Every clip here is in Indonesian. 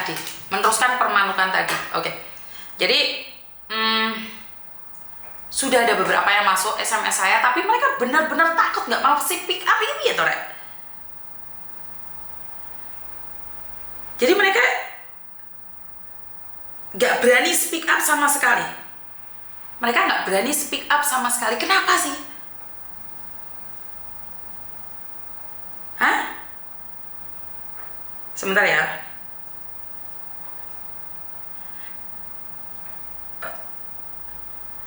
tadi, meneruskan permanukan tadi. Oke. Jadi sudah ada beberapa yang masuk SMS saya, tapi mereka benar-benar takut nggak mau speak up ini ya Tore. Jadi mereka nggak berani speak up sama sekali. Mereka nggak berani speak up sama sekali. Kenapa sih? Hah? Sebentar ya.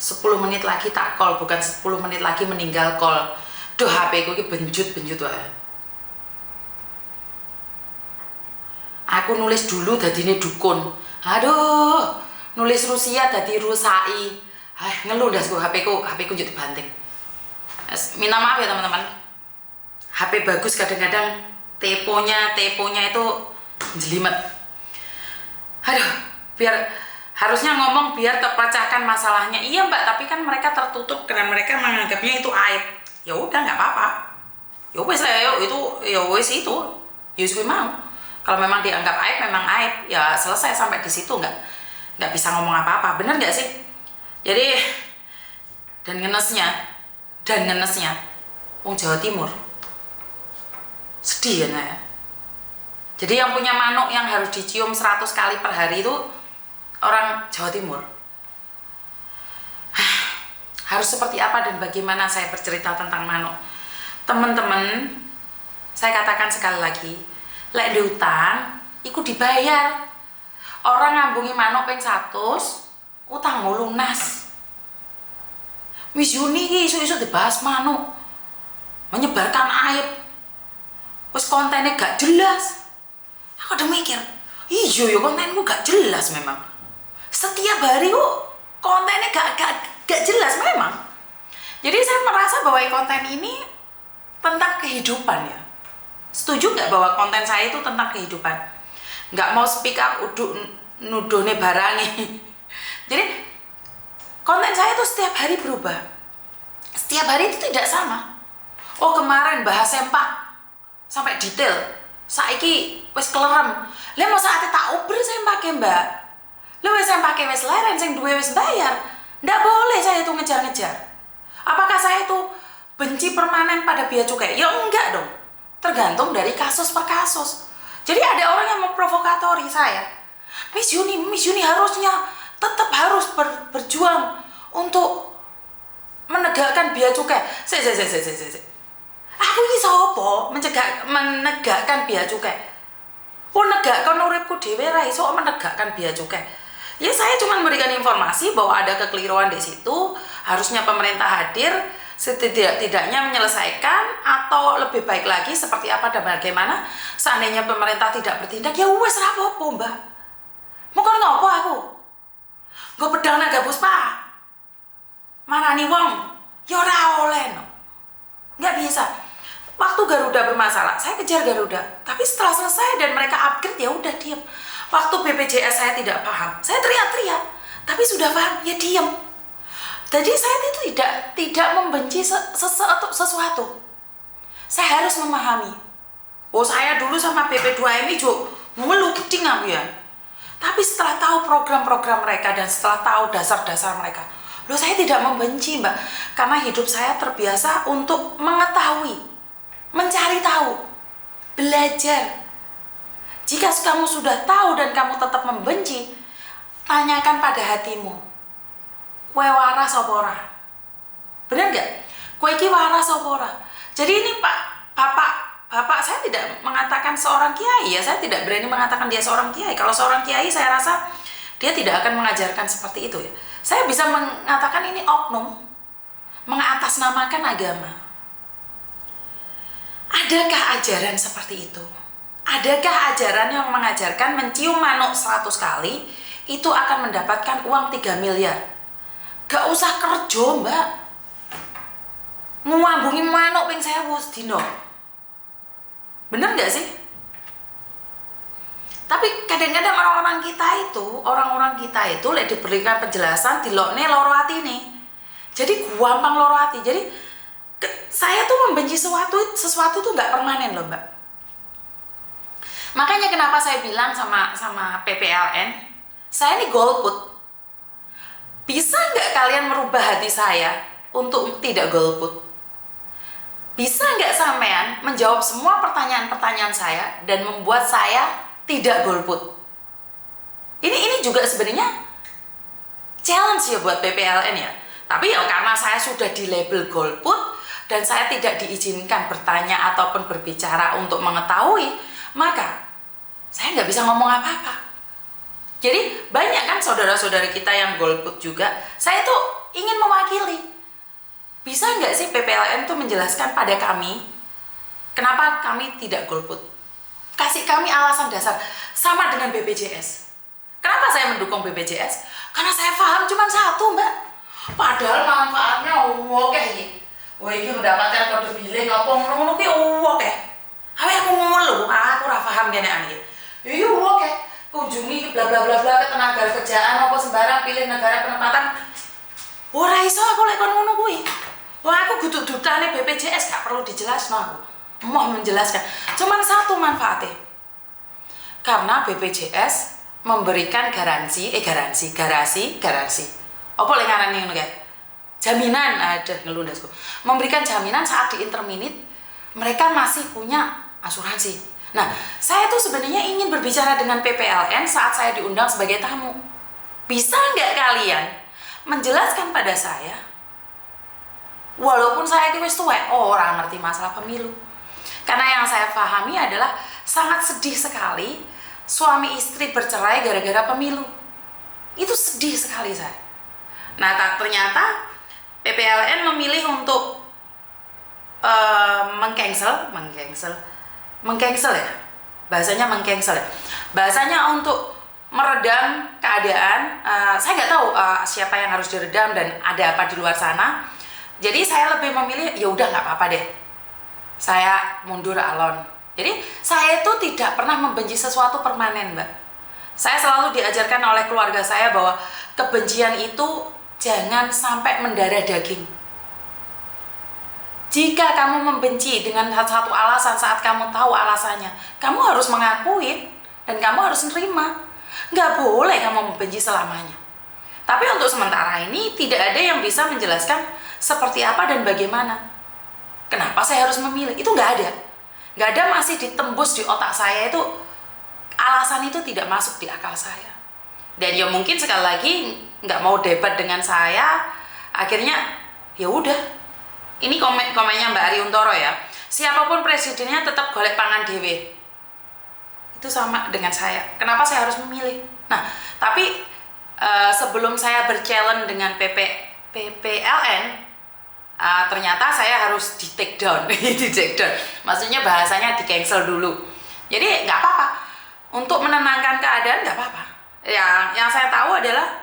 10 menit lagi tak call, bukan 10 menit lagi meninggal call. Duh, HP ku ini benjut wae. Aku nulis dulu dadine dukun. Aduh, nulis Rusia dadi Rusai. Ngeluh dah HP ku jadi banting. Minta maaf ya teman-teman. HP bagus kadang-kadang teponya itu jelimet. Aduh, harusnya ngomong biar terpecahkan masalahnya. Iya Mbak, tapi kan mereka tertutup karena mereka menganggapnya itu aib. Ya udah nggak apa-apa. Ya wes itu. Yus gue mau. Kalau memang dianggap aib, memang aib. Ya selesai sampai di situ, nggak bisa ngomong apa-apa. Bener nggak sih? Jadi dan ngenesnya, Jawa Timur. Sedih kan ya. Jadi yang punya manuk yang harus dicium 100 kali per hari itu orang Jawa Timur. Harus seperti apa dan bagaimana saya bercerita tentang manuk? Teman-teman, saya katakan sekali lagi, lek diutang, ikut dibayar. Orang ngambungi manuk ping 100, utang lunas. Wis Yuni isu-isu dibahas manuk, menyebarkan aib. Wis kontennya gak jelas. Aku udah mikir, iya ya kontenku gak jelas memang. Setiap hari kok kontennya gak jelas memang. Jadi saya merasa bahwa konten ini tentang kehidupan ya. Setuju nggak bahwa konten saya itu tentang kehidupan? Nggak mau speak up nudone barangi. Jadi konten saya itu setiap hari berubah. Setiap hari itu tidak sama. Oh kemarin bahas sempak sampai detail. Saiki wis kelerem. Lah masa ate tak uber sempake Mbak. Lu wis sempake wis leren sing duwe wis bayar. Nggak boleh saya itu ngejar-ngejar. Apakah saya itu benci permanen pada bea cukai? Ya enggak dong. Tergantung dari kasus per kasus. Jadi ada orang yang memprovokatori saya. Miss Yuni harusnya tetap harus berjuang untuk menegakkan bea cukai. Aku ini sapa menegakkan bea cukai? Menegakkan uripku dhewe ra iso menegakkan bea cukai. Ya saya cuma memberikan informasi bahwa ada kekeliruan di situ, harusnya pemerintah hadir setidak-tidaknya menyelesaikan atau lebih baik lagi seperti apa dan bagaimana. Seandainya pemerintah tidak bertindak, ya wes ra apa-apa Mbak. Mau kon ngopo aku? Nggo pedang naga puspa. Manani wong, ya ora oleh no. Nggak bisa. Waktu Garuda bermasalah, saya kejar Garuda. Tapi setelah selesai dan mereka upgrade, ya udah diem. Waktu BPJS saya tidak paham, saya teriak-teriak. Tapi sudah paham, ya diem. Jadi saya itu tidak membenci sesuatu. Saya harus memahami. Oh saya dulu sama BP2MI juga ngeluh geding ya. Tapi setelah tahu program-program mereka dan setelah tahu dasar-dasar mereka, loh saya tidak membenci Mbak. Karena hidup saya terbiasa untuk mengetahui. Mencari tahu, belajar. Jika kamu sudah tahu dan kamu tetap membenci, tanyakan pada hatimu, kue waras apa ora? Benar nggak? Kue iki waras apa ora? Jadi ini bapak saya tidak mengatakan seorang kiai ya, saya tidak berani mengatakan dia seorang kiai. Kalau seorang kiai saya rasa dia tidak akan mengajarkan seperti itu ya. Saya bisa mengatakan ini oknum, mengatasnamakan agama. Adakah ajaran seperti itu? Adakah ajaran yang mengajarkan mencium manuk 100 kali itu akan mendapatkan uang 3 miliar? Gak usah kerja Mbak. Ngambungi manuk ping 1000 sedina. Bener gak sih? Tapi kadang-kadang orang-orang kita itu lek diberikan penjelasan dilokne loro atine. Jadi gampang loro hati. Jadi saya tuh membenci sesuatu tuh nggak permanen loh Mbak. Makanya kenapa saya bilang sama PPLN, saya ini golput. Bisa nggak kalian merubah hati saya untuk tidak golput? Bisa nggak sampean menjawab semua pertanyaan-pertanyaan saya dan membuat saya tidak golput? Ini juga sebenarnya challenge ya buat PPLN ya. Tapi ya karena saya sudah di label golput dan saya tidak diizinkan bertanya ataupun berbicara untuk mengetahui, maka saya nggak bisa ngomong apa-apa. Jadi banyak kan saudara-saudari kita yang golput juga. Saya tuh ingin mewakili. Bisa nggak sih PPLN tuh menjelaskan pada kami kenapa kami tidak golput? Kasih kami alasan dasar. Sama dengan BPJS. Kenapa saya mendukung BPJS? Karena saya paham cuma satu, Mbak. Padahal manfaatnya oke iki. Wah, iki mendapatkan kode billing apa ngono-ngono ki oke. Awe aku ngomong aku ora paham kene ani. Iya oke. Kunjungi bla bla bla bla ketenaga kerjaan apa sembarang, pilih negara penempatan. Ora iso aku lek kon ngono kuwi. Wah, aku kudu dutane BPJS gak perlu dijelasno aku. Mau menjelaskan. Cuman satu manfaatnya. Karena BPJS memberikan garansi. Apa lek ngarani ngono kae? Jaminan, ada ngelundasku. Memberikan jaminan saat di interminute mereka masih punya asuransi. Nah, saya tuh sebenarnya ingin berbicara dengan PPLN saat saya diundang sebagai tamu. Bisa nggak kalian menjelaskan pada saya, walaupun saya wis tuwek, orang ngerti masalah pemilu. Karena yang saya pahami adalah sangat sedih sekali suami istri bercerai gara-gara pemilu. Itu sedih sekali saya. Nah, ternyata PPLN memilih untuk mengcancel ya, bahasanya mengcancel ya, bahasanya untuk meredam keadaan. Saya nggak tahu siapa yang harus diredam dan ada apa di luar sana. Jadi saya lebih memilih ya udah nggak apa-apa deh, saya mundur alon. Jadi saya itu tidak pernah membenci sesuatu permanen, Mbak. Saya selalu diajarkan oleh keluarga saya bahwa kebencian itu jangan sampai mendarah daging. Jika kamu membenci dengan satu alasan saat kamu tahu alasannya, kamu harus mengakui dan kamu harus menerima. Nggak boleh kamu membenci selamanya. Tapi untuk sementara ini tidak ada yang bisa menjelaskan seperti apa dan bagaimana. Kenapa saya harus memilih? Itu nggak ada. Nggak ada, masih ditembus di otak saya itu. Alasan itu tidak masuk di akal saya. Dan ya mungkin sekali lagi nggak mau debat dengan saya. Akhirnya ya udah. Ini komennya Mbak Ariuntoro ya. Siapapun presidennya tetap golek pangan dewe. Itu sama dengan saya. Kenapa saya harus memilih? Nah, tapi sebelum saya berchallenge dengan PPLN, ternyata saya harus di take down. Di take down. Maksudnya bahasanya di cancel dulu. Jadi nggak apa-apa. Untuk menenangkan keadaan nggak apa-apa. Yang saya tahu adalah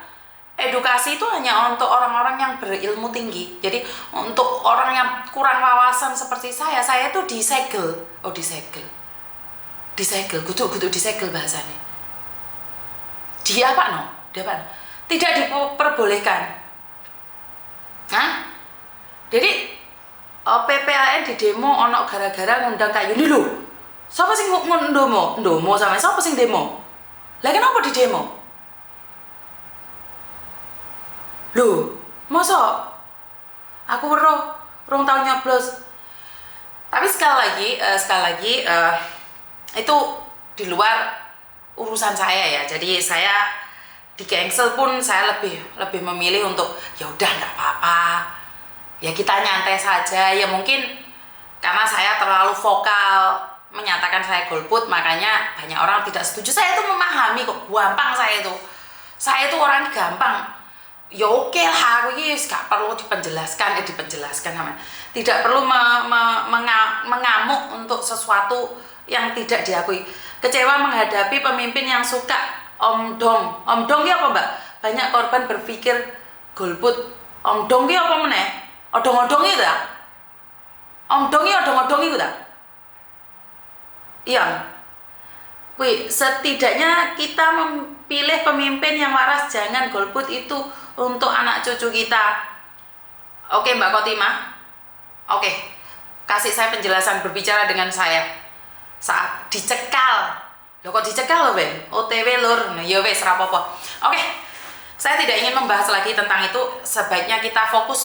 edukasi itu hanya untuk orang-orang yang berilmu tinggi. Jadi untuk orang yang kurang wawasan seperti saya itu disegel. Oh, disegel. Kudu disegel bahasanya. Di apa no? Tidak diperbolehkan. Hah? Jadi PPAN di demo ono gara-gara ngundang kayak gini lho. Siapa sing ndomo? Ndomo sama siapa sing demo? Lah kenapa di demo? Loh, masa aku rong tahun nyoblos. Tapi sekali lagi itu di luar urusan saya ya. Jadi saya di cancel pun saya lebih memilih untuk ya udah nggak apa-apa. Ya kita nyantai saja. Ya mungkin karena saya terlalu vokal menyatakan saya golput, makanya banyak orang tidak setuju. Saya itu memahami kok, gampang saya itu. Saya itu orang gampang. Ya oke lah, aku ini gak perlu dipenjelaskan namanya. Tidak perlu mengamuk untuk sesuatu yang tidak diakui. Kecewa menghadapi pemimpin yang suka omdong. Omdong ya apa Mbak? Banyak korban berpikir golput. Omdong ya apa meneh? Odong-odong itu tak? Omdong ya odong-odong itu tak? Iya. Wih, setidaknya kita memilih pemimpin yang waras, jangan golput itu untuk anak cucu kita. Oke Mbak Kotimah. Oke. Kasih saya penjelasan, berbicara dengan saya. Saat dicekal Loh kok dicekel loh Ben? OTW lur. Nah, ya wes rapopo. Oke. Saya tidak ingin membahas lagi tentang itu, sebaiknya kita fokus